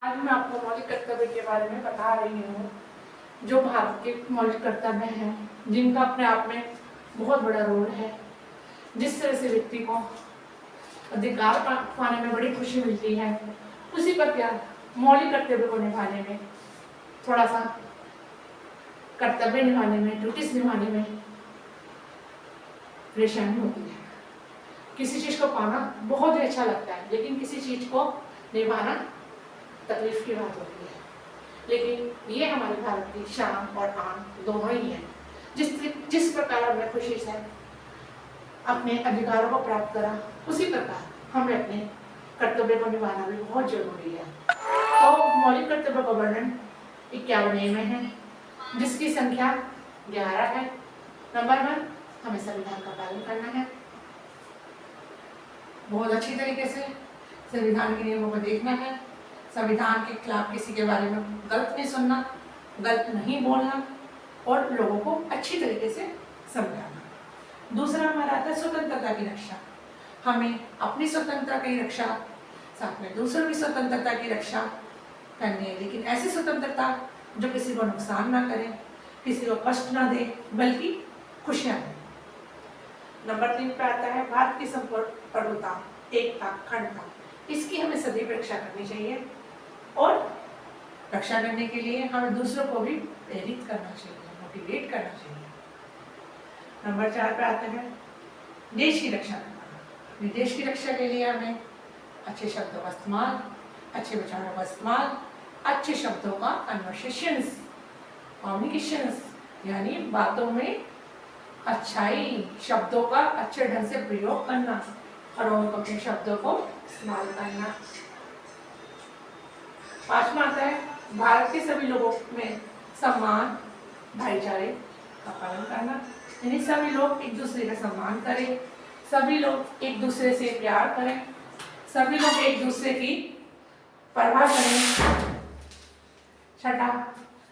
आज मैं आपको मौलिक कर्तव्य के बारे में बता रही हूँ, जो भारत के मौलिक कर्तव्य हैं, जिनका अपने आप में बहुत बड़ा रोल है। जिस तरह से व्यक्ति को अधिकार पाने में बड़ी खुशी मिलती है, उसी पर क्या मौलिक कर्तव्य को निभाने में, थोड़ा सा कर्तव्य निभाने में, ड्यूटीज निभाने में परेशानी होती है। किसी चीज़ को पाना बहुत ही अच्छा लगता है, लेकिन किसी चीज़ को निभाना तकलीफ की बात होती है। लेकिन ये हमारे भारत की शान और आन दोनों ही है। जिस प्रकार हमने खुशी से अपने अधिकारों को प्राप्त करा, उसी प्रकार हमें अपने कर्तव्य को निभाना भी बहुत जरूरी है। तो मौलिक कर्तव्य का वर्णन 51 में है, जिसकी संख्या 11 है। नंबर 1, हमें संविधान का पालन करना है। बहुत अच्छी तरीके से संविधान के नियमों को देखना है। संविधान के खिलाफ किसी के बारे में गलत नहीं सुनना, गलत नहीं बोलना और लोगों को अच्छी तरीके से समझाना। दूसरा हमारा आता है स्वतंत्रता की रक्षा। हमें अपनी स्वतंत्रता की रक्षा, साथ में दूसरों की स्वतंत्रता की रक्षा करनी है, लेकिन ऐसी स्वतंत्रता जो किसी को नुकसान ना करे, किसी को कष्ट ना दे, बल्कि खुशियाँ दे। नंबर 3 पे आता है भारत की संप्रभुता, एकता, अखंडता। इसकी हमें सदैव रक्षा करनी चाहिए और रक्षा करने के लिए हमें दूसरों को भी प्रेरित करना चाहिए, मोटिवेट करना चाहिए। नंबर 4 पे आते हैं देश की रक्षा करना। देश की रक्षा के लिए हमें अच्छे शब्दों का इस्तेमाल, अच्छे विचारों का इस्तेमाल, अच्छे शब्दों का कन्वर्सेशंस, कम्युनिकेशंस, यानी बातों में अच्छाई, शब्दों का अच्छे ढंग से प्रयोग करना और अपने शब्दों को इस्तेमाल करना। 5वां आता है भारत के सभी लोगों में सम्मान, भाईचारे का पालन करना, यानी सभी लोग एक दूसरे का सम्मान करें, सभी लोग एक दूसरे से प्यार करें, सभी लोग एक दूसरे की परवाह करें। 6,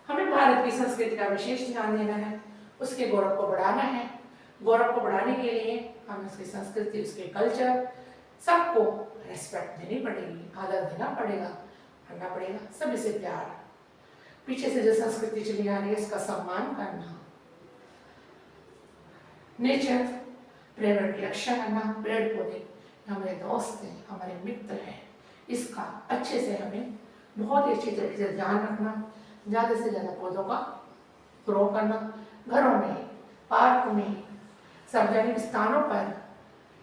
हमें भारत की संस्कृति का विशेष ध्यान देना है, उसके गौरव को बढ़ाना है। गौरव को बढ़ाने के लिए हमें उसकी संस्कृति, उसके कल्चर, सबको रेस्पेक्ट देनी पड़ेगी, आदर देना पड़ेगा, करना पड़ेगा, सभी से प्यार। पीछे से जो संस्कृति चली आ रही है, इसका सम्मान करना। नेचर, पर्यावरण की रक्षा करना, पेड़ पौधे हमारे दोस्त हैं, हमारे मित्र हैं, इसका अच्छे से हमें बहुत ही अच्छी तरीके से ध्यान रखना। ज़्यादा से ज़्यादा पौधों का ग्रो करना, घरों में, पार्क में, सार्वजनिक स्थानों पर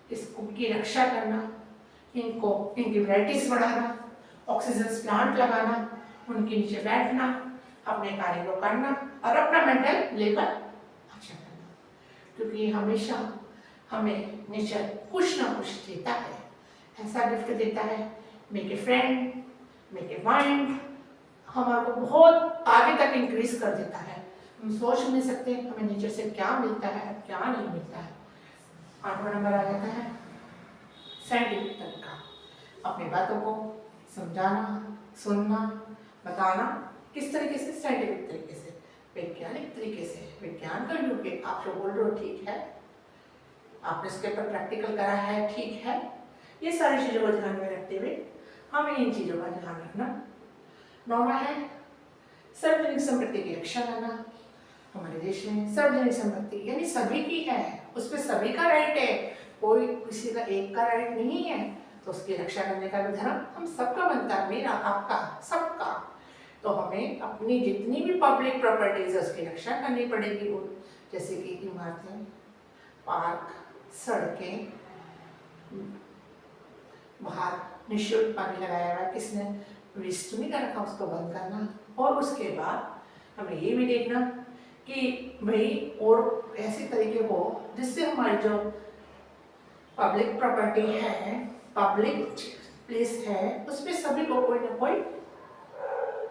इसकी रक्षा करना, इनकी वैराइटीज बढ़ाना, ऑक्सीजन प्लांट लगाना, उनके नीचे बैठना, अपने कार्य को करना और अपना मेंटल लेवल अच्छा करना, क्योंकि हमेशा हमें नेचर कुछ ना कुछ देता है, ऐसा गिफ्ट देता है, make a friend, make a mind, हमारे को बहुत आगे तक इंक्रीज कर देता है। हम सोच नहीं सकते हमें नेचर से क्या मिलता है, क्या नहीं मिलता है। 8वां नंबर आ जाता है साइंटिफिक तरीका, अपनी बातों को समझाना, सुनना, बताना, किस तरीके से, साइंटिफिक तरीके से, वैज्ञानिक तरीके से, विज्ञान का युग है, आप जो बोल रहे हो ठीक है, आपने इसके ऊपर प्रैक्टिकल करा है, ठीक है, ये सारी चीज़ों को ध्यान में रखते हुए हमें इन चीज़ों का ध्यान रखना। 9वां है सार्वजनिक संपत्ति की रक्षा करना। हमारे देश में सार्वजनिक संपत्ति यानी सभी की है, उस पर सभी का राइट है, कोई किसी का एक का राइट नहीं है, तो उसकी रक्षा करने का भी धर्म हम सबका बनता है, मेरा, आपका, सबका। तो हमें अपनी जितनी भी पब्लिक प्रॉपर्टीज है उसकी रक्षा करनी पड़ेगी, जैसे कि इमारतें, पार्क, सड़कें, बाहर निःशुल्क पानी लगाया हुआ है, किसने वेस्ट नहीं कर रखा, उसको बंद करना। और उसके बाद हमें ये भी देखना कि भाई और ऐसे तरीके हो जिससे हमारी जो पब्लिक प्रॉपर्टी है, पब्लिक प्लेस है, उसमें सभी को कोई ना कोई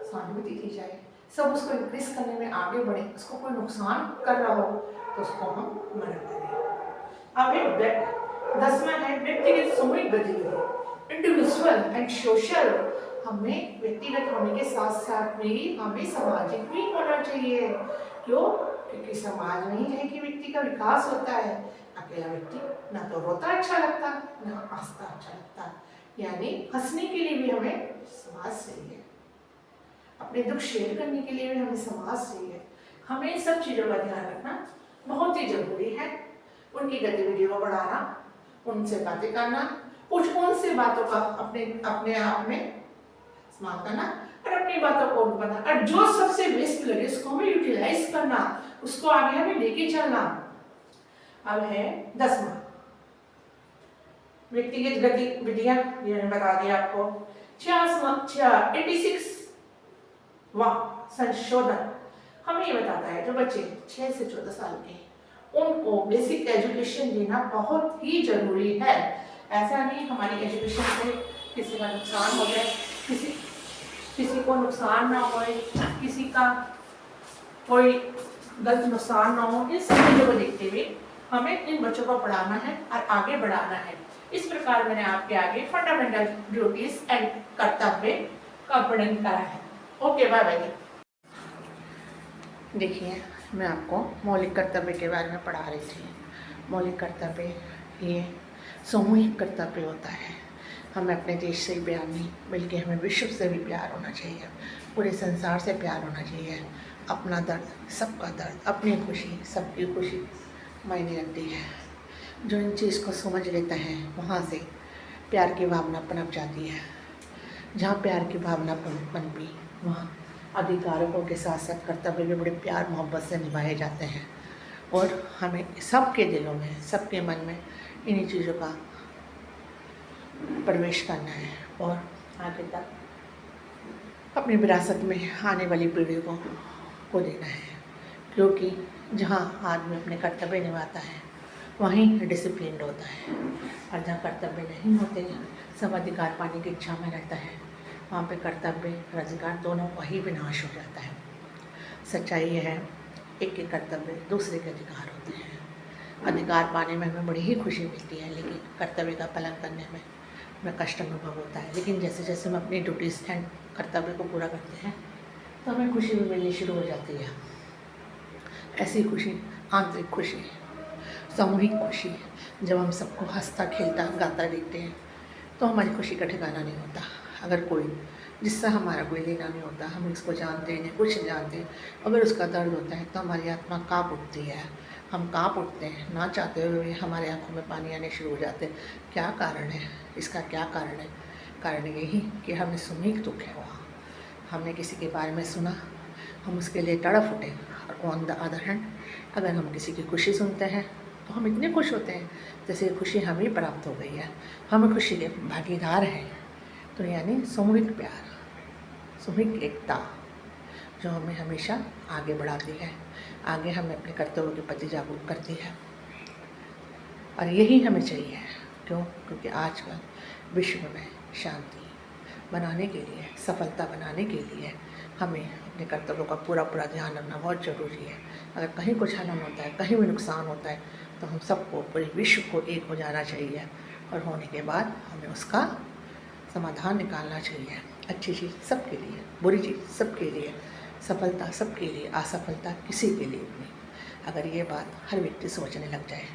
सहानुभूति दी जाए, सब उसको इंक्रीज करने में आगे बढ़े, उसको कोई नुकसान कर रहा हो तो उसको हम मना करें। अब 10वां है व्यक्तिगत सामूहिक गतिविधि, इंडिविजुअल एंड सोशल। हमें व्यक्तिगत होने के साथ साथ भी हमें सामाजिक भी होना चाहिए। क्यों? क्योंकि समाज में ही है कि व्यक्ति का विकास होता है। अकेला व्यक्ति ना तो रोता अच्छा लगता, ना हंसता अच्छा लगता, यानी हंसने के लिए भी हमें समाज चाहिए। अपने दुख शेयर करने के लिए भी हमें समाज चाहिए। हमें सब चीज़ों का ध्यान रखना बहुत ही जरूरी है। उनकी गतिविधियों को बढ़ाना, उनसे बातें करना, कुछ उनसे बातों का अपने अपने आप में इस्तेमाल करना और अपनी बातों को बना, और जो सबसे बेस्ट लगे उसको हमें यूटिलाइज करना, उसको आगे हमें लेके चलना। अब है 10वां व्यक्तिगत गतिविधियां, ये मैंने बता दिया आपको। 86 वाह संशोधन हमें ये बताता है जो बच्चे 6 से 14 साल के हैं उनको बेसिक एजुकेशन देना बहुत ही जरूरी है। ऐसा नहीं हमारी एजुकेशन से किसी का नुकसान हो जाए, किसी को नुकसान ना हो, किसी का कोई गलत नुकसान ना हो। इन सब चीज़ों को देखते हुए हमें इन बच्चों को पढ़ाना है और आगे बढ़ाना है। इस प्रकार मैंने आपके आगे फंडामेंटल ड्यूटीज एंड कर्तव्य का वर्णन करा है। Okay bye bye. देखिए मैं आपको मौलिक कर्तव्य के बारे में पढ़ा रही थी। मौलिक कर्तव्य ये सामूहिक कर्तव्य होता है। हमें अपने देश से ही प्यार नहीं बल्कि हमें विश्व से भी प्यार होना चाहिए, पूरे संसार से प्यार होना चाहिए। अपना दर्द सबका दर्द, अपनी खुशी सबकी खुशी मायने रखती है। जो इन चीज़ को समझ लेता है वहाँ से प्यार की भावना पनप जाती है। जहाँ प्यार की भावना पनपी वहाँ अधिकारों के साथ साथ कर्तव्य भी बड़े प्यार मोहब्बत से निभाए जाते हैं। और हमें सबके दिलों में, सबके मन में इन्हीं चीज़ों का प्रवेश करना है और आगे तक अपनी विरासत में आने वाली पीढ़ियों को देना है। क्योंकि जहाँ आदमी अपने कर्तव्य निभाता है वहीं डिसिप्लिन होता है, और जहाँ कर्तव्य नहीं होते सब अधिकार पाने की इच्छा में रहता है वहाँ पे कर्तव्य और अधिकार दोनों का ही विनाश हो जाता है। सच्चाई यह है एक के कर्तव्य दूसरे के अधिकार होते हैं। अधिकार पाने में हमें बड़ी ही खुशी मिलती है, लेकिन कर्तव्य का पालन करने में हमें कष्ट अनुभव होता है। लेकिन जैसे जैसे हम अपनी ड्यूटीज़ एंड कर्तव्य को पूरा करते हैं तो हमें खुशी भी मिलनी शुरू हो जाती है। ऐसी खुशी, आंतरिक खुशी, सामूहिक खुशी, जब हम सबको हंसता खेलता गाता देखते हैं तो हमारी खुशी का ठिकाना नहीं होता। अगर कोई जिससे हमारा कोई लेना नहीं होता, हम इसको जानते नहीं, कुछ जानते, अगर उसका दर्द होता है तो हमारी आत्मा काँप उठती है, हम काँप उठते हैं। ना चाहते हुए हमारे आंखों में पानी आने शुरू हो जाते हैं। क्या कारण है इसका? क्या कारण है? कारण यही कि हमें सामूहिक दुख है। वहाँ हमने किसी के बारे में सुना, हम उसके लिए तड़प उठे। और ऑन द अदर हैंड अगर हम किसी की खुशी सुनते हैं तो हम इतने खुश होते हैं जैसे खुशी हमें प्राप्त हो गई है, हम खुशी के भागीदार हैं। तो यानी सामूहिक प्यार, सामूहिक एकता जो हमें हमेशा आगे बढ़ाती है, आगे हमें अपने कर्तव्यों के प्रति जागरूक करती है। और यही हमें चाहिए। क्यों? क्योंकि आजकल विश्व में शांति बनाने के लिए, सफलता बनाने के लिए हमें अपने कर्तव्यों का पूरा पूरा ध्यान रखना बहुत ज़रूरी है। अगर कहीं कुछ हनन होता है, कहीं भी नुकसान होता है तो हम सबको, पूरे विश्व को एक हो जाना चाहिए और होने के बाद हमें उसका समाधान निकालना चाहिए। अच्छी चीज़ सबके लिए, बुरी चीज़ सबके लिए, सफलता सबके लिए, असफलता किसी के लिए नहीं। अगर ये बात हर व्यक्ति सोचने लग जाए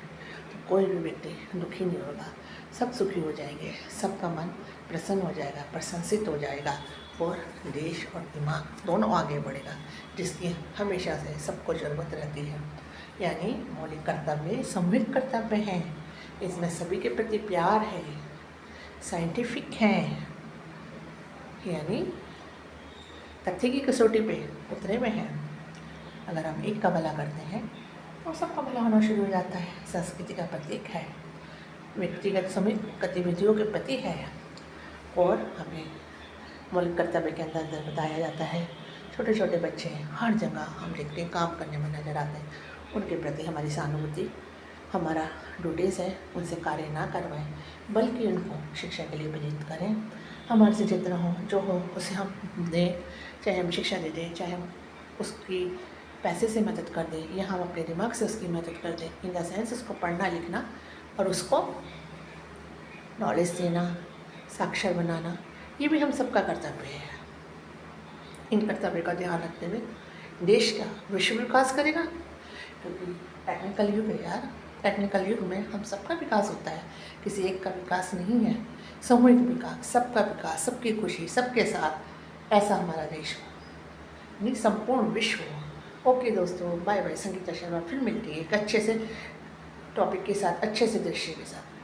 तो कोई भी व्यक्ति दुखी नहीं होगा, सब सुखी हो जाएंगे, सबका मन प्रसन्न हो जाएगा, प्रशंसित हो जाएगा और देश और दिमाग दोनों आगे बढ़ेगा, जिसकी हमेशा से सबको ज़रूरत रहती है। यानी मौलिक कर्तव्य सामूहिक कर्तव्य हैं, इसमें सभी के प्रति प्यार है, साइंटिफिक हैं, यानी तथ्य की कसौटी पे उतरे हुए हैं। अगर हम एक का भला करते हैं तो सबका भला होना शुरू हो जाता है। संस्कृति का प्रतीक है, व्यक्तिगत सामूहिक गतिविधियों के प्रति है। और हमें मौलिक कर्तव्य के अंदर बताया जाता है छोटे छोटे बच्चे हर जगह हम देखते हैं काम करने में नजर आते हैं, उनके प्रति हमारी सहानुभूति, हमारा ड्यूटीज़ है उनसे कार्य ना करवाएं बल्कि उनको शिक्षा के लिए प्रेरित करें। हमारे से जितना हो जो हो उसे हम दें, चाहे हम शिक्षा दे दें, चाहे हम उसकी पैसे से मदद कर दें या हम अपने दिमाग से उसकी मदद कर दें। इन द सेंस उसको पढ़ना लिखना और उसको नॉलेज देना, साक्षर बनाना, ये भी हम सबका कर्तव्य है। इन कर्तव्य का ध्यान रखते हुए देश का विश्व विकास करेगा, क्योंकि टेक्निकल युग है यार। टेक्निकल युग में हम सबका विकास होता है, किसी एक का विकास नहीं है। सामूहिक विकास, सबका विकास, सबकी खुशी, सबके साथ, ऐसा हमारा देश हो। नहीं संपूर्ण विश्व। ओके दोस्तों, बाय बाय। संगीता शर्मा फिर मिलती है एक अच्छे से टॉपिक के साथ, अच्छे से दृश्य के साथ।